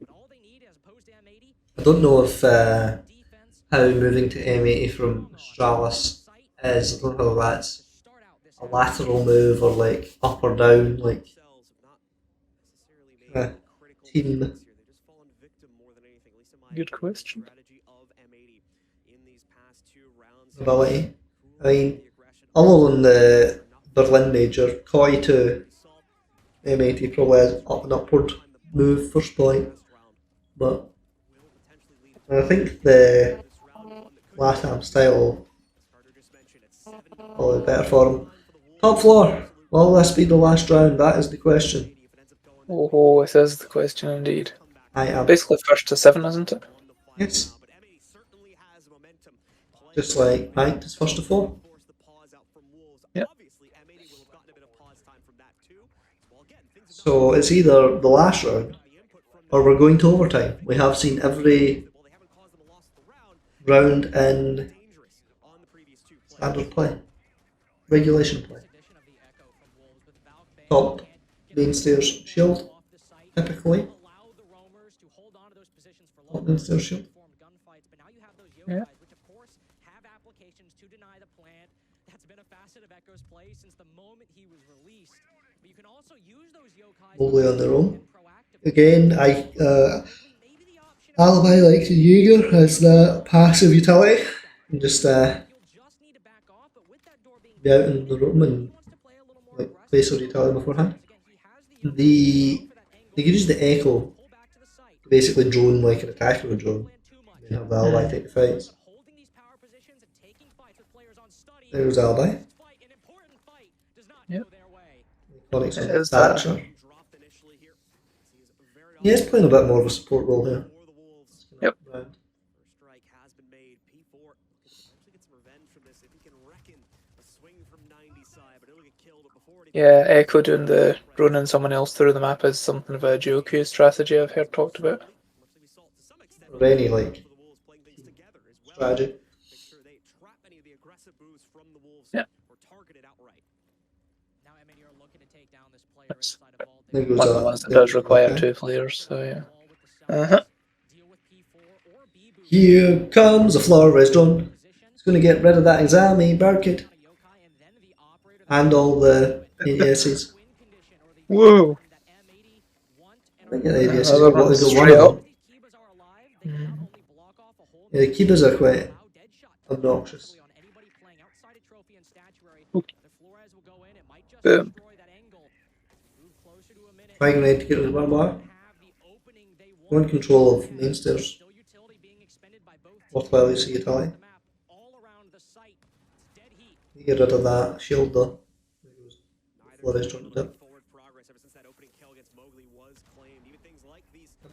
but all they need as opposed to M80 I don't know if defense how moving to M80 from Stralis is. I don't know whether that's start out this a lateral move or like up or down, like team. Good question. Ability. I mean, other than the Berlin major, Koi to M80 probably has up and upward move first point, but I think the Latam style probably better for him. Top floor. Will this be the last round? That is the question. Oh, it is the question indeed. I am. Basically first to 7, isn't it? Yes. Just like ranked as first to 4. Yep. So it's either the last round or we're going to overtime. We have seen every round in standard play, regulation play. Top main stairs shield, typically. Top main stairs shield. Yeah. which of course have applications to deny the plant. That's been a facet of Echo's play since the moment he was released. But you can also use those yokai Only on their own. proactively. Again, Maybe the option Alibi likes Jaeger as the passive utility. And just you'll just need to back off, but with that door being be out in the room and wants to play a little more like place a utility beforehand. again, he has They could use the Echo pull back to the site. to basically drone like an attacker would drone. And have the Alibi take the fights. Holding these power positions and taking fights with players on study. There's Alibi. Fight, an important fight, does not Yep. go their way. Onyx It on is that. Thatcher. Yeah, he's playing a bit more of a support role here. Yep. Round. Strike has been made. P4 actually gets revenge from this if he can reckon a swing from 90 side, but it'll get killed before it Yeah, Echo doing the running someone else through the map is something of a Joku strategy I've heard talked about. or any like strategy. Make sure they trap any of the aggressive moves from the Wolves Yeah. or target it outright. Now MAD are looking to take down this player That's inside of Vault. There goes one of the ones that does require okay. 2 players, so yeah. Deal with P4 or B boost. Here comes a Flores drone. It's going to get rid of that exami Barkid and all the ADSs. Whoa! I think the ADSs Another got one one straight of up. them. Yeah, the keepers are quite obnoxious. Boom. Fire grenade to get rid of one bar. One control of main stairs. Worthwhile use of utility. You get rid of that shield though. Flores trying to do.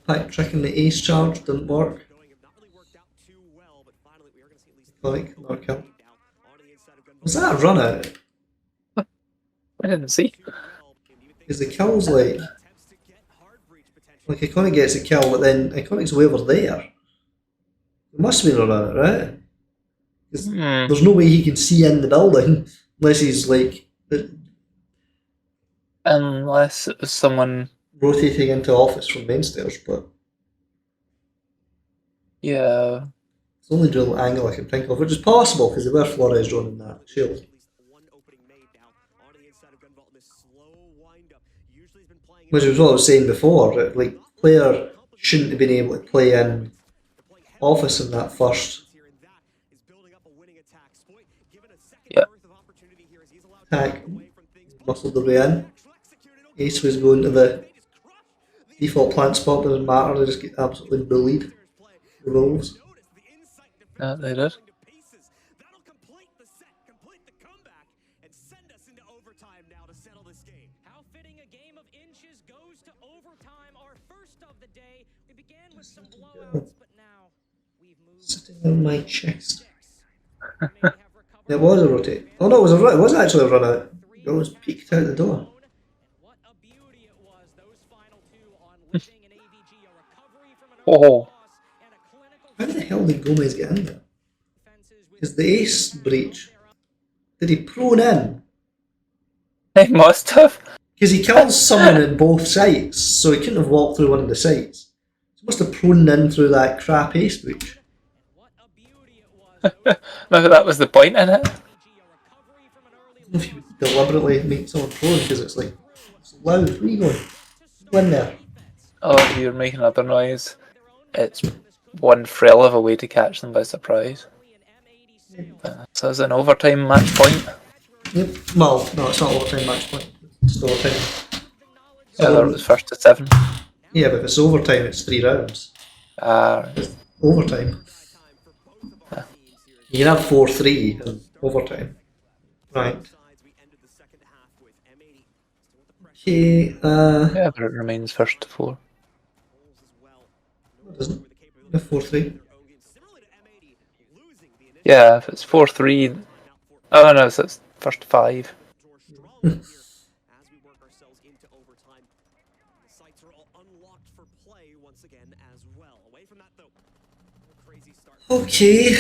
Pack tricking the ace charge didn't work. Like, not kill. Was that a run out? I didn't see. Because the kill's like Iconic gets a kill, but then Iconic's way over there. It must have been a run out, right? 'Cause there's no way he can see in the building unless he's like Unless it was someone. rotating into office from main stairs, but Yeah. it's the only real angle I can think of, which is possible because they were Flores running that shield. Which was what I was saying before, that, like, player shouldn't have been able to play in office in that first Yeah. attack. Muscled the way in. Ace was going to the default plant spot, doesn't matter, they just get absolutely bullied. The Wolves. Yeah, they did. How fitting a game of inches goes to overtime, our first of the day. We began with some blowouts, but now we've moved. Sitting on my chest. It was a rotate. Oh no, it was a run. It was actually a run out. It was peeked out the door. What a beauty it was, those final two on living an AVG, a recovery from an Oh. loss and a clinical How the hell did Gomez get in there? defenses with Because the ace breach. Did he prone in? They must have. Because he kills someone at both sites, so he couldn't have walked through one of the sites. He must have proned in through that crap ace breach. what a beauty it was. Maybe that was the point in it. AVG, a recovery from an early I don't know if you would deliberately make someone prone because it's like, it's loud. Where are you going? Go in there. Oh, you're making another noise. It's one frill of a way to catch them by surprise. So it's an overtime match point. Yep. Well, no, it's not overtime match point. It's just overtime. Yeah, there was first to 7. Yeah, but if it's overtime, it's 3 rounds. It's overtime. You can have 4-3 in overtime. Right. Okay, Yeah, but it remains first to 4. it doesn't. 4-3. Yeah, if it's 4-3. Oh no, so it's first to 5. Okay,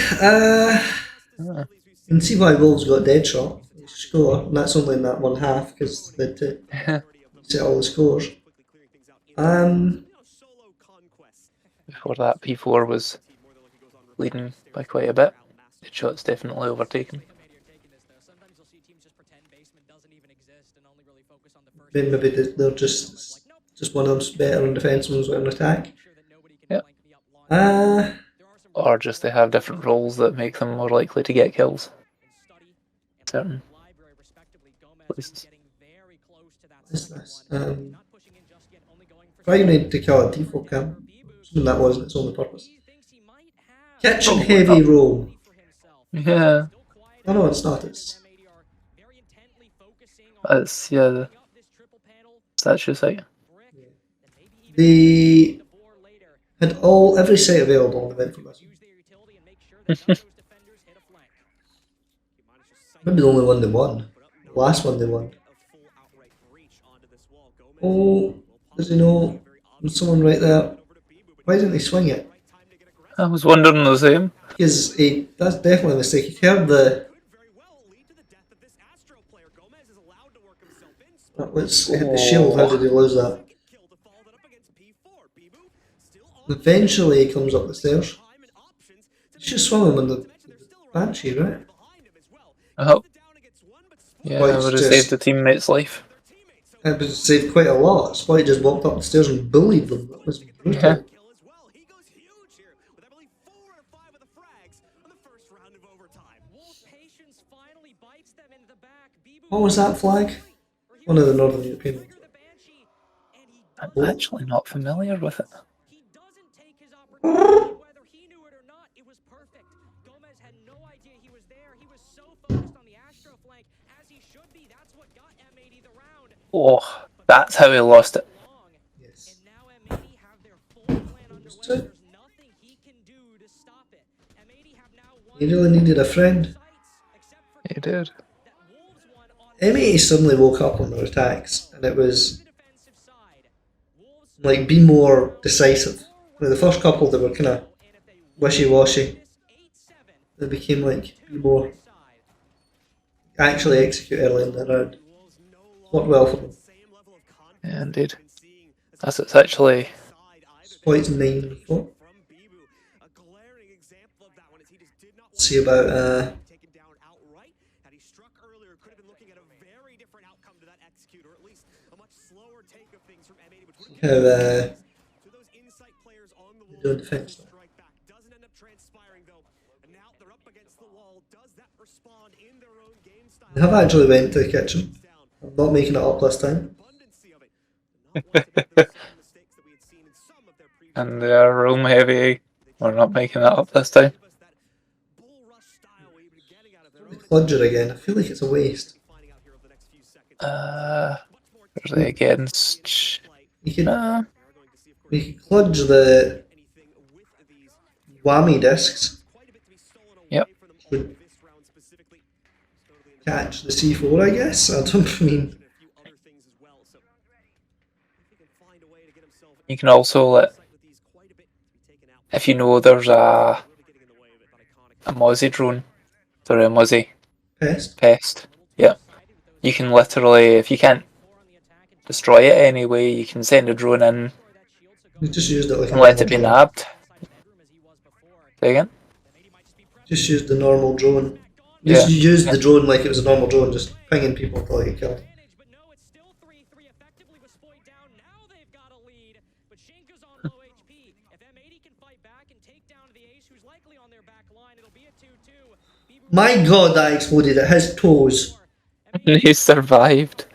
you can see why Wolves got dead shot. They score, and that's only in that one half because they had to set all the scores. Before that, P4 was leading by quite a bit. The shot's definitely overtaken. Then maybe they're just one of them's better on defence, one's better on attack. Yeah. Or just they have different roles that make them more likely to get kills. Certain places. What is this? Try grenade to kill a default cam. Assuming that wasn't its only purpose. Kitchen heavy roll. Yeah. Oh no, it's not. It's That's, yeah, that's your site. they had every site available and they went for this. Maybe the only one they won. The last one they won. Oh, does he know? There's someone right there. Why didn't he swing it? I was wondering the same. Because that's definitely a mistake. He heard the. Let's hit the shield. How did he lose that? Eventually, he comes up the stairs. He's just swimming in the Banshee, right? I hope. Yeah, I Spoit's would have saved the teammate's life. It was saved quite a lot. Spoit just walked up the stairs and bullied them. That was brutal. Yeah. What was that flag? One of the Northern European ones. I'm actually not familiar with it. He doesn't take his opportunity, whether he knew it or not. It was perfect. Gomez had no idea he was there. He was so focused on the Astro flank, as he should be. That's what got M80 the round. Oh, that's how he lost it. Yes. And now M80 have their full plan underway. There's nothing he can do to stop it. M80 have now won. He really needed a friend. He did. M80 suddenly woke up on their attacks, and it was like, be more decisive. Like, the first couple, they were kind of wishy-washy. They became like, be more. Actually execute early in the round. Worked well for them. Yeah, indeed. As it's actually. Spoit's 9-4. See about how they're doing defense. They have actually went to the kitchen. I'm not making it up this time. And they are room heavy. We're not making that up this time. The Cludger again. I feel like it's a waste. Where's they against? You could cludge the whammy discs. Yep. Would catch the C4, I guess. I don't mean. You can also let, if you know there's a Mozzie drone, sorry, a Mozzie pest. Yep. You can literally, if you can't destroy it anyway, you can send a drone in You just used it like and let it be nabbed. Say again? Just used the normal drone. Just used the drone like it was a normal drone, just pinging people until they get killed. But no, it's still 3-3 effectively with Spoit down. Now they've got a lead, but Shinka's on low HP. If M80 can fight back and take down the Ace, who's likely on their back line, it'll be a 2-2. My god, that exploded at his toes. He survived.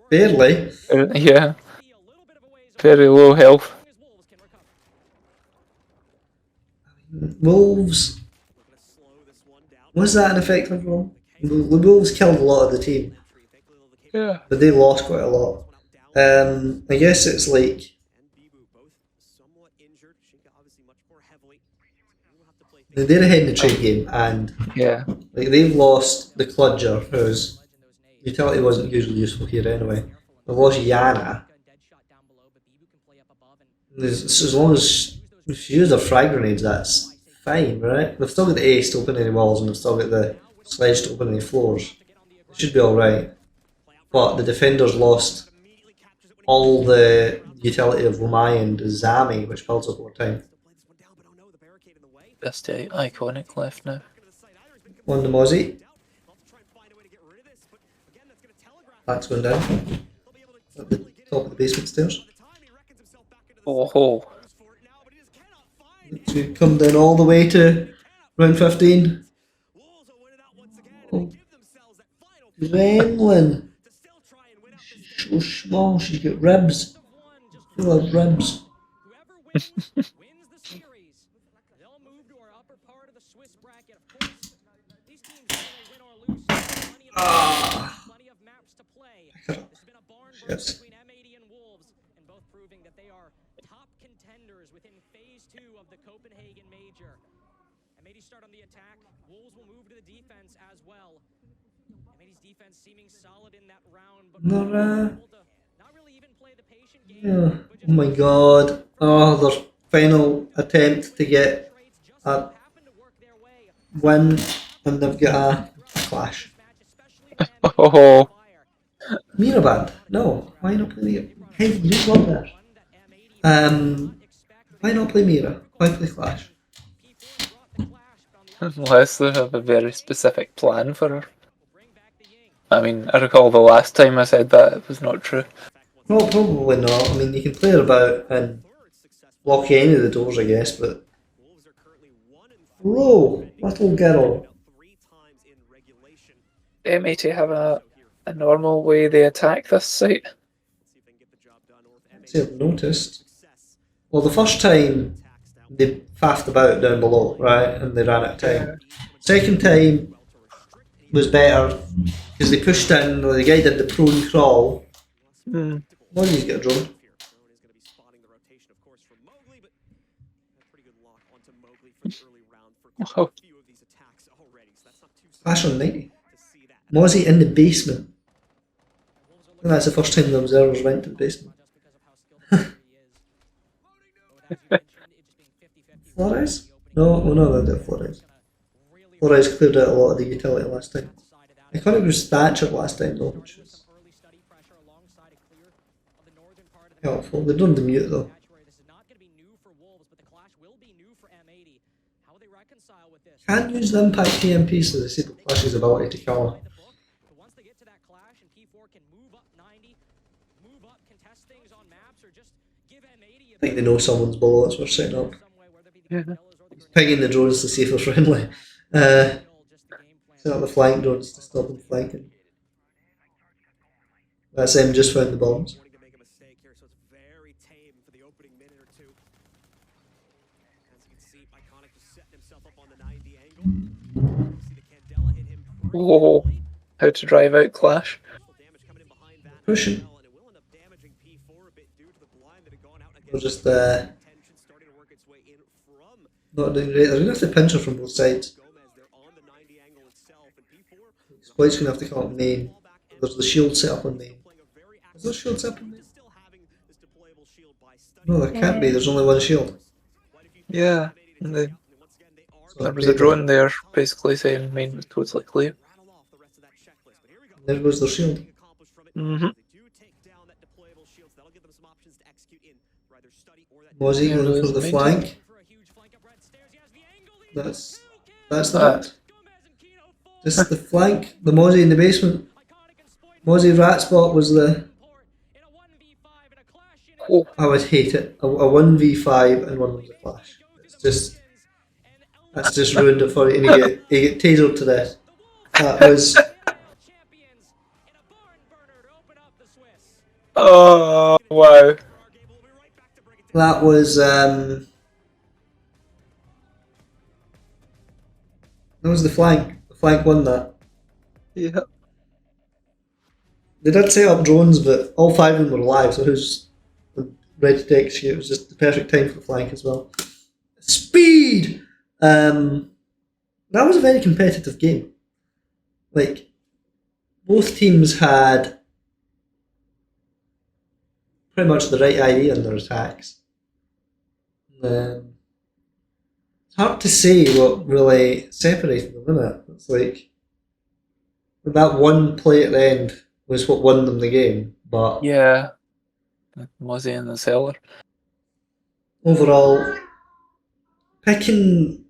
Barely. Yeah. Very low health. Wolves. Was that an effective one? The Wolves killed a lot of the team. Yeah. But they lost quite a lot. I guess it's like. They're ahead in the trade game, and like they've lost the Cludger, whose utility wasn't hugely useful here anyway. They've lost Yana. As long as if you use their frag grenades, that's fine, right? They've still got the ace to open any walls, and they've still got the sledge to open any floors. It should be alright. But the defenders lost all the utility of Wamai and Zami, which builds up over time. That's the iconic left now. On the Mozzie. That's going down. At the top of the basement stairs. Oh. To come down all the way to round 15. Oh. Gremlin. She's so small, she's got ribs. Full of ribs. Yes. Within phase 2 of the Copenhagen Major. M80 start on the attack. Wolves will move to the defense as well. M80's defense seeming solid in that round, but not really even play the patient game. Oh my god. Oh, their final attempt to get a win and they've got a clash. Oh, Mira band? No. Why not play Mira? Hey, you just love that. Why not play Mira? Why play Clash? unless they have a very specific plan for her. I mean, I recall the last time I said that it was not true. No, probably not. I mean, you can play her about and block any of the doors, I guess, but. Whoa, little girl. MAT have a normal way they attack this site. See, I've noticed. Well, the first time they faffed about down below, right, and they ran out of time. Second time was better because they pushed in. The guy did the prone crawl. Mozzy's got a drone. Oh, Flash on 90. Mozzie in the basement. I think that's the first time the observers went to the basement. Flores? No, well, no, they did Flores. Flores cleared out a lot of the utility last time. I thought it was Thatcher last time though, which was helpful. They don't demute though. Can't use the impact PMP to disable Flash's ability to kill her. I think they know someone's below us, we're setting up. yeah. Pinging the drones to see if they're friendly. Set up the flank drones to stop them flanking. That's them just found the bombs. Whoa, how to drive out Clash. Pushing. We're just not doing great. They're going to have to pinch her from both sides. Spoit's going to have to come up main. There's the shield set up on main. Is there a shield set up on main? No, there can't be. There's only one shield. Yeah, and So there was a drone there basically saying main was totally clear. There goes their shield. Mozzie going for the flank. That's that. This is the flank. The Mozzie in the basement. Mozzie rat spot was the. Oh, I would hate it. A 1v5 and one was a flash. It's just. That's just ruined it for you. And you get tasered to death. That was. oh wow. That was. That was the flank. The flank won that. Yeah. They did set up drones, but all 5 of them were alive, so who's ready to execute? It was just the perfect time for the flank as well. Speed! That was a very competitive game. Like, both teams had pretty much the right idea in their attacks. It's hard to say what really separated them, isn't it? It's like that one play at the end was what won them the game, but Yeah. Mozzie in the cellar. overall, picking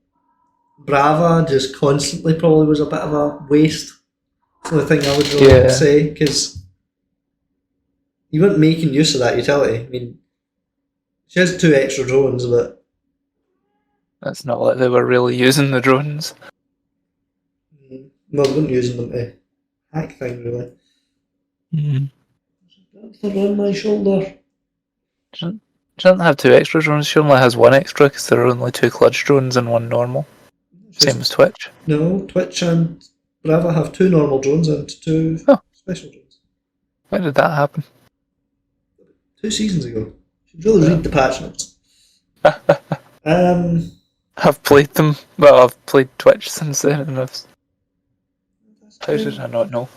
Brava just constantly probably was a bit of a waste. That's the thing I would really say, because you weren't making use of that utility. I mean, she has 2 extra drones, but That's not like they were really using the drones. no, they weren't using them to hack things really. That's the on my shoulder. She doesn't have 2 extra drones, she only has 1 extra because there are only 2 clutch drones and 1 normal. Same as Twitch. No, Twitch and Brava have 2 normal drones and 2 special drones. When did that happen? 2 seasons ago. Should really read the patch notes. I've played them. Well, I've played Twitch since then, and how did I not know?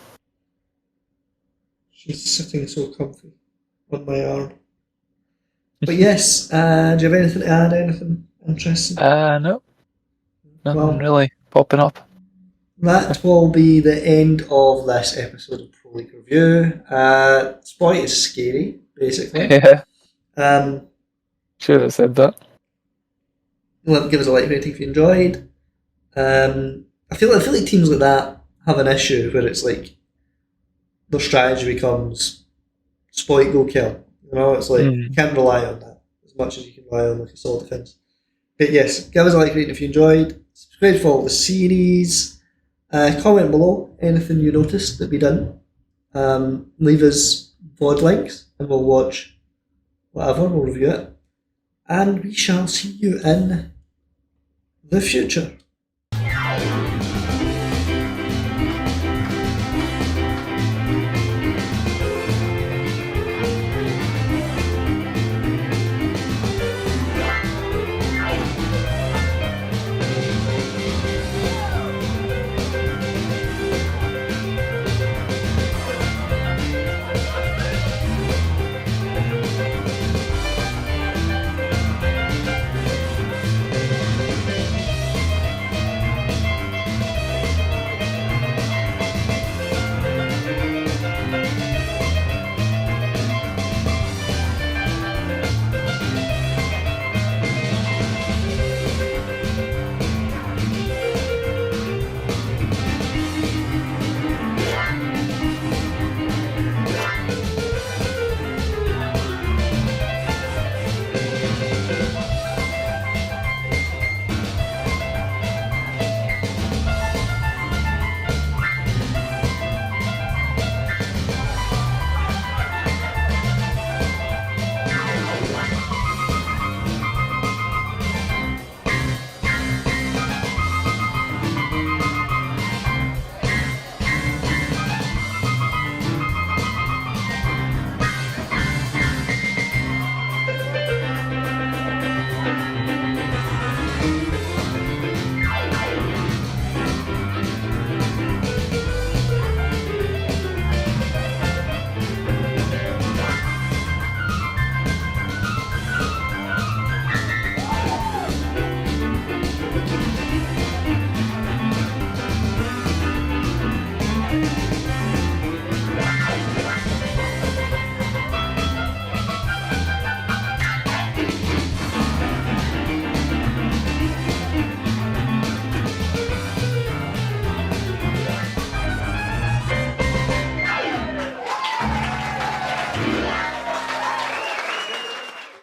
She's sitting so comfy on my arm. But yes, do you have anything to add? Anything interesting? No. Nothing Well- really popping up. That will be the end of this episode of Pro League Review. Spoit is scary, basically. Yeah, Um, should have said that. give us a like rating if you enjoyed. I feel like teams like that have an issue where it's like their strategy becomes Spoit go kill. You know, it's like you can't rely on that as much as you can rely on like a solid defense. But yes, give us a like rating if you enjoyed. Subscribe to follow the series. Comment below anything you noticed that we didn't. Leave us VOD links and we'll watch whatever, we'll review it. And we shall see you in the future.